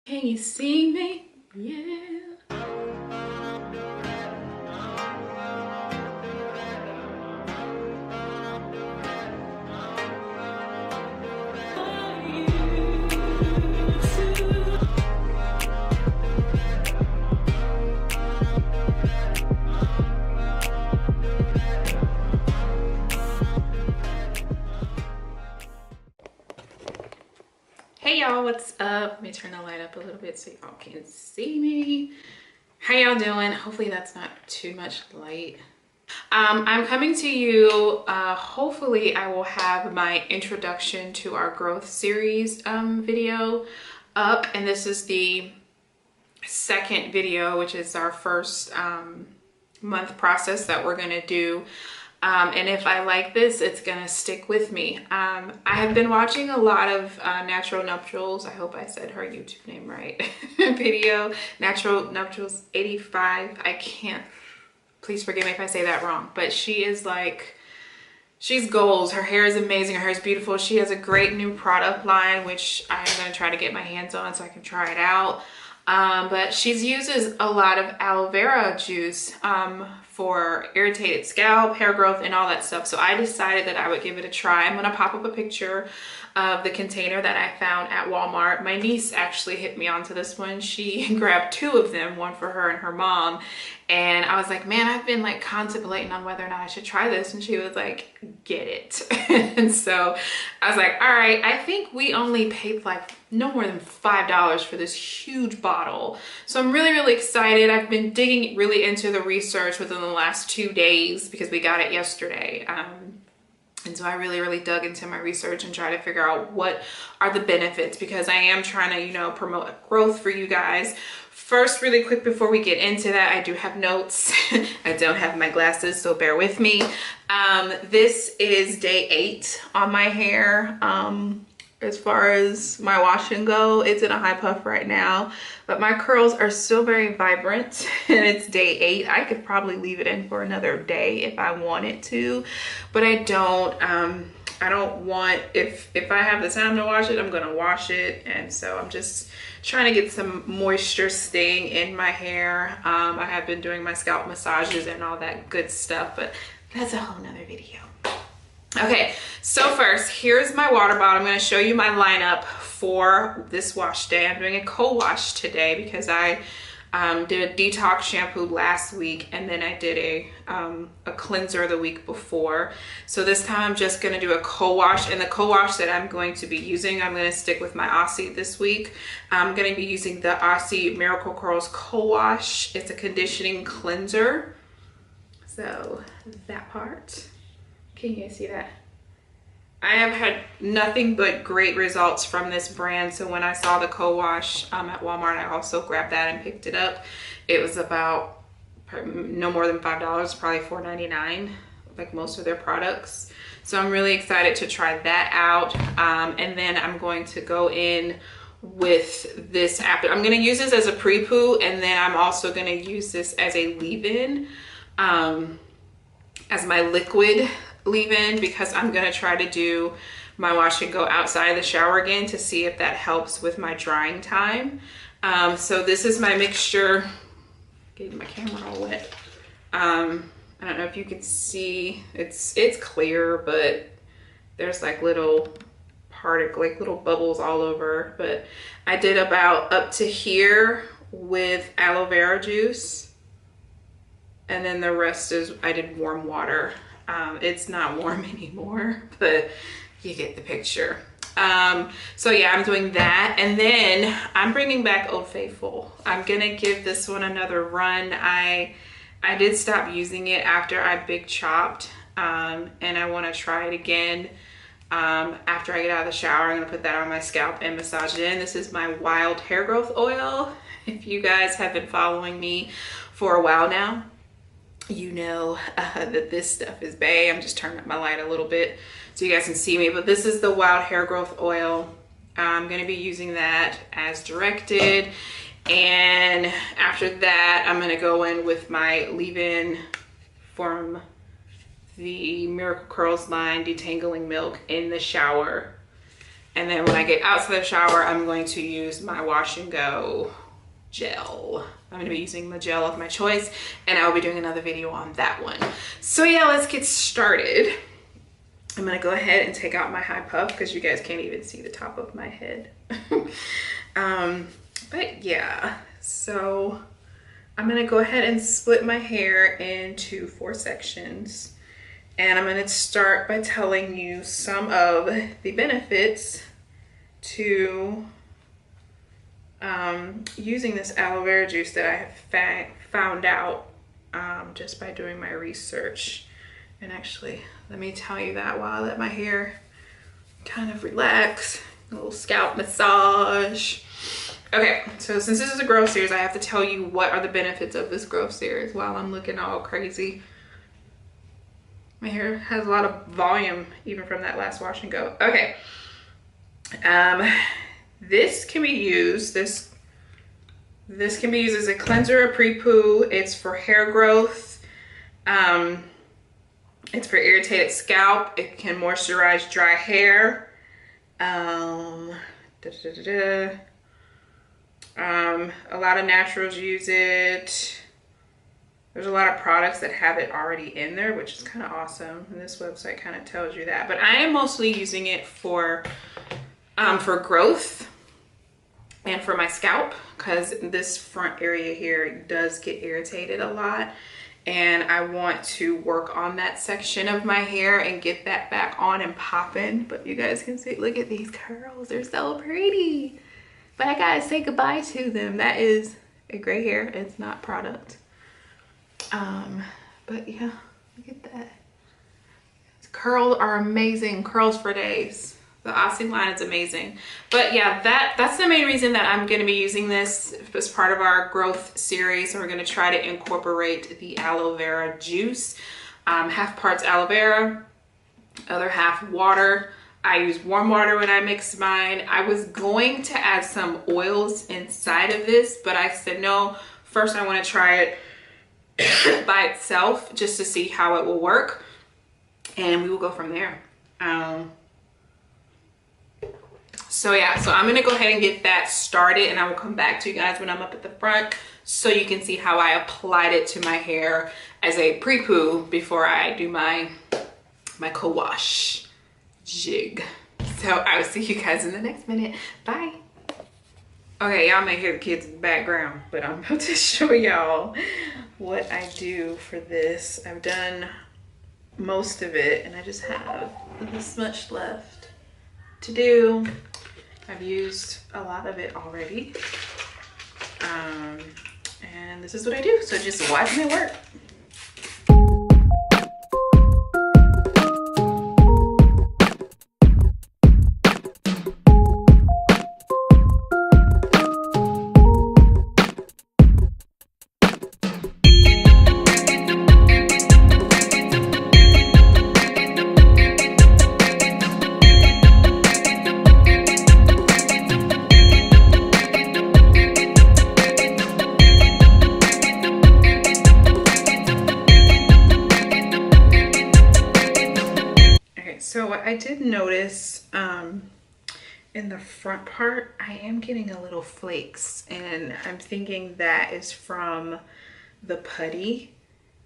Can you see me? Yeah. Hey y'all, what's up? Let me turn the light up a little bit so y'all can see me. How y'all doing? Hopefully that's not too much light. I'm coming to you, hopefully I will have my introduction to our growth series video up, and this is the second video, which is our first month process that we're gonna do. And if I like this, it's gonna stick with me. I have been watching a lot of Natural Nuptials, I hope I said her YouTube name right, video, Natural Nuptials 85. I can't, please forgive me if I say that wrong, but she is like, she's goals. Her hair is amazing, her hair is beautiful. She has a great new product line, which I'm gonna try to get my hands on so I can try it out. But she uses a lot of aloe vera juice for irritated scalp, hair growth, and all that stuff. So I decided that I would give it a try. I'm gonna pop up a picture of the container that I found at Walmart. My niece actually hit me onto this one. She grabbed two of them, one for her and her mom. And I was like, man, I've been like contemplating on whether or not I should try this. And she was like, get it. And so I was like, all right, I think we only paid like no more than $5 for this huge bottle. So I'm really, really excited. I've been digging really into the research within the last 2 days because we got it yesterday. And so I really, really dug into my research and try to figure out what are the benefits, because I am trying to, you know, promote growth for you guys. First, really quick before we get into that, I do have notes. I don't have my glasses, so bear with me. This is day 8 on my hair. As far as my wash and go, it's in a high puff right now, but my curls are still very vibrant and it's day 8. I could probably leave it in for another day if I wanted to, but I don't. I don't want, if I have the time to wash it, I'm gonna wash it. And so I'm just trying to get some moisture staying in my hair. I have been doing my scalp massages and all that good stuff, but that's a whole nother video. Okay, so first, here's my water bottle. I'm going to show you my lineup for this wash day. I'm doing a co-wash today because I did a detox shampoo last week, and then I did a cleanser the week before. So this time I'm just going to do a co-wash, and the co-wash that I'm going to be using, I'm going to stick with my Aussie this week. I'm going to be using the Aussie Miracle Curls Co-Wash. It's a conditioning cleanser. So that part. Can you guys see that? I have had nothing but great results from this brand. So when I saw the co-wash at Walmart, I also grabbed that and picked it up. It was about no more than $5, probably $4.99, like most of their products. So I'm really excited to try that out. And then I'm going to go in with this after. I'm going to use this as a pre-poo, and then I'm also going to use this as a leave-in, as my liquid leave-in, because I'm gonna try to do my wash and go outside the shower again to see if that helps with my drying time. So this is my mixture. Getting my camera all wet. I don't know if you can see, it's clear, but there's like little like little bubbles all over. But I did about up to here with aloe vera juice, and then the rest is I did warm water. It's not warm anymore, but you get the picture. So yeah, I'm doing that. And then I'm bringing back Old Faithful. I'm gonna give this one another run. I did stop using it after I big chopped, and I wanna try it again. After I get out of the shower, I'm gonna put that on my scalp and massage it in. This is my wild hair growth oil. If you guys have been following me for a while now, you know that this stuff is bae. I'm just turning up my light a little bit so you guys can see me, but this is the wild hair growth oil. I'm going to be using that as directed, and after that I'm going to go in with my leave-in from the Miracle Curls line, Detangling Milk, in the shower. And then when I get out to the shower, I'm going to use my Wash and Go gel. I'm going to be using the gel of my choice, and I'll be doing another video on that one. So yeah, let's get started. I'm going to go ahead and take out my high puff because you guys can't even see the top of my head. But yeah, so I'm going to go ahead and split my hair into 4 sections. And I'm going to start by telling you some of the benefits to using this aloe vera juice that I have found out just by doing my research. And actually, let me tell you that while I let my hair kind of relax. A little scalp massage. Okay, so since this is a growth series, I have to tell you what are the benefits of this growth series while I'm looking all crazy. My hair has a lot of volume even from that last wash and go. Okay. This can be used, this can be used as a cleanser or pre-poo. It's for hair growth. It's for irritated scalp. It can moisturize dry hair. A lot of naturals use it. There's a lot of products that have it already in there, which is kind of awesome. And this website kind of tells you that. But I am mostly using it for growth and for my scalp, because this front area here does get irritated a lot. And I want to work on that section of my hair and get that back on and popping. But you guys can see, look at these curls. They're so pretty. But I gotta say goodbye to them. That is a gray hair. It's not product. But yeah, look at that. Curls are amazing. Curls for days. The Aussie line is amazing. But yeah, that's the main reason that I'm going to be using this as part of our growth series. So we're going to try to incorporate the aloe vera juice. Half parts aloe vera, other half water. I use warm water when I mix mine. I was going to add some oils inside of this, but I said no. First, I want to try it by itself just to see how it will work, and we will go from there. So yeah, so I'm gonna go ahead and get that started, and I will come back to you guys when I'm up at the front so you can see how I applied it to my hair as a pre-poo before I do my co-wash jig. So I will see you guys in the next minute. Bye. Okay, y'all may hear the kids in the background, but I'm about to show y'all what I do for this. I've done most of it, and I just have this much left to do. I've used a lot of it already. And this is what I do. So just watch me work. So what I did notice in the front part, I am getting a little flakes, and I'm thinking that is from the putty.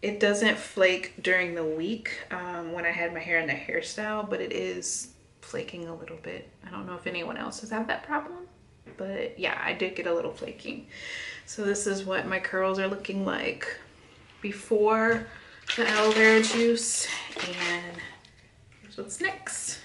It doesn't flake during the week when I had my hair in the hairstyle, but it is flaking a little bit. I don't know if anyone else has had that problem, but yeah, I did get a little flaking. So this is what my curls are looking like before the aloe vera juice, and here's what's next.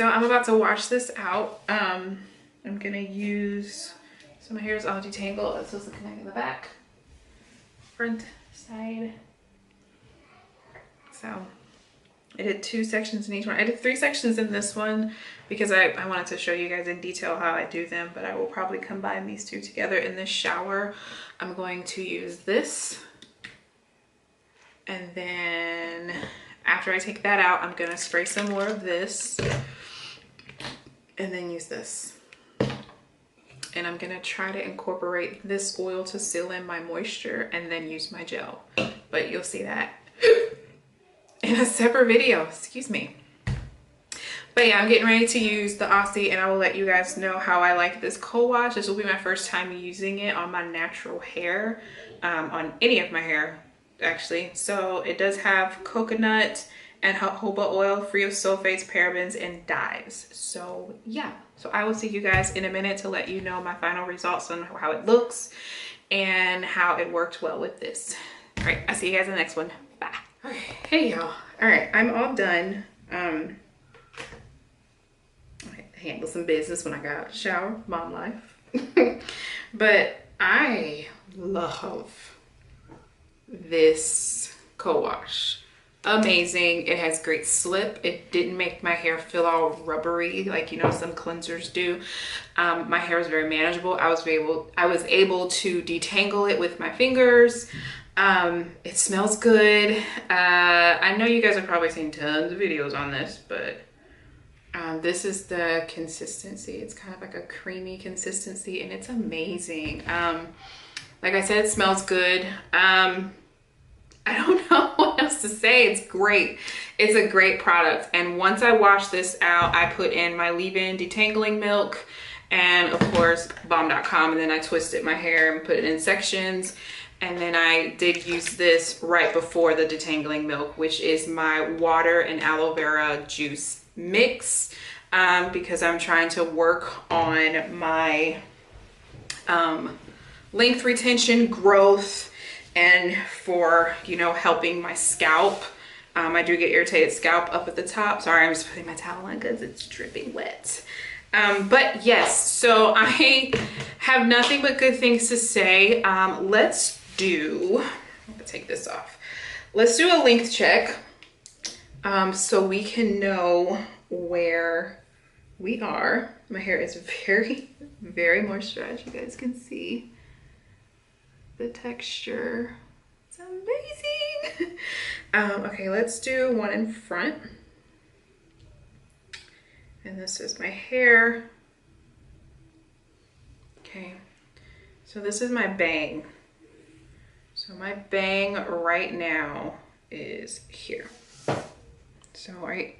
So I'm about to wash this out. I'm gonna use, so my hair is all detangled. It's supposed to connect in the back, front, side. So I did 2 sections in each one. I did 3 sections in this one because I wanted to show you guys in detail how I do them, but I will probably combine these 2 together in the shower. I'm going to use this. And then after I take that out, I'm gonna spray some more of this and then use this. And I'm gonna try to incorporate this oil to seal in my moisture and then use my gel. But you'll see that in a separate video, excuse me. But yeah, I'm getting ready to use the Aussie, and I will let you guys know how I like this co-wash. This will be my first time using it on my natural hair, on any of my hair actually. So it does have coconut and jojoba oil, free of sulfates, parabens, and dyes. So yeah, so I will see you guys in a minute to let you know my final results on how it looks and how it worked well with this. All right, I'll see you guys in the next one. Bye. Okay, hey y'all. All right, I'm all done. I handled some business when I got out of the shower, mom life. But I love this co-wash. Amazing. It has great slip. It didn't make my hair feel all rubbery like, you know, some cleansers do. My hair is very manageable. I was able to detangle it with my fingers. It smells good. I know you guys have probably seen tons of videos on this, but this is the consistency. It's kind of like a creamy consistency, and it's amazing. Like I said, it smells good. I don't know what else to say. It's great. It's a great product. And once I wash this out, I put in my leave-in detangling milk and of course balm.com, and then I twisted my hair and put it in sections. And then I did use this right before the detangling milk, which is my water and aloe vera juice mix, because I'm trying to work on my length retention, growth, and for, you know, helping my scalp. I do get irritated scalp up at the top. Sorry, I'm just putting my towel on because it's dripping wet. But yes, so I have nothing but good things to say. Let's do, I'm gonna take this off. Let's do a length check so we can know where we are. My hair is very, very moisturized. You guys can see the texture. It's amazing. Okay, let's do one in front. And this is my hair. Okay, so this is my bang. So my bang right now is here. So right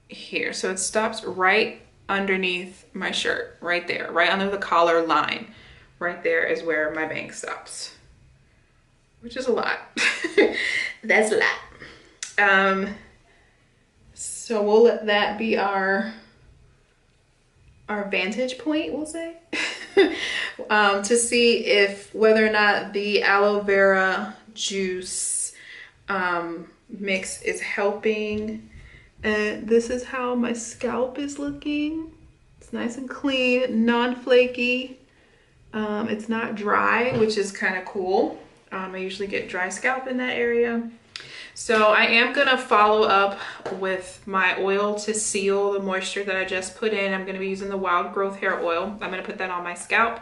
here. So it stops right underneath my shirt, right there, right under the collar line. Right there is where my bang stops, which is a lot. That's a lot. So we'll let that be our vantage point, we'll say, to see if whether or not the aloe vera juice mix is helping. And this is how my scalp is looking. It's nice and clean, non-flaky. It's not dry, which is kind of cool. I usually get dry scalp in that area. So I am gonna follow up with my oil to seal the moisture that I just put in. I'm gonna be using the Wild Growth Hair Oil. I'm gonna put that on my scalp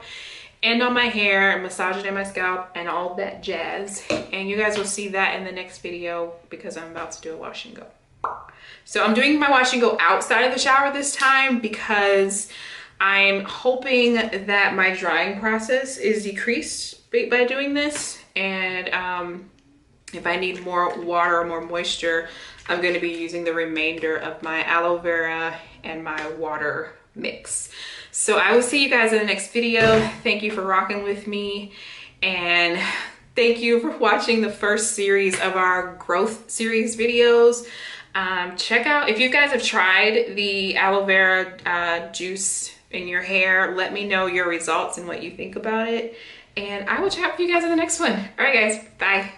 and on my hair and massage it in my scalp and all that jazz. And you guys will see that in the next video because I'm about to do a wash and go. So I'm doing my wash and go outside of the shower this time because I'm hoping that my drying process is decreased by doing this. And if I need more water or more moisture, I'm going to be using the remainder of my aloe vera and my water mix. So I will see you guys in the next video. Thank you for rocking with me, and thank you for watching the first series of our growth series videos. Check out, if you guys have tried the aloe vera juice in your hair, let me know your results and what you think about it. And I will chat with you guys in the next one. All right, guys, bye.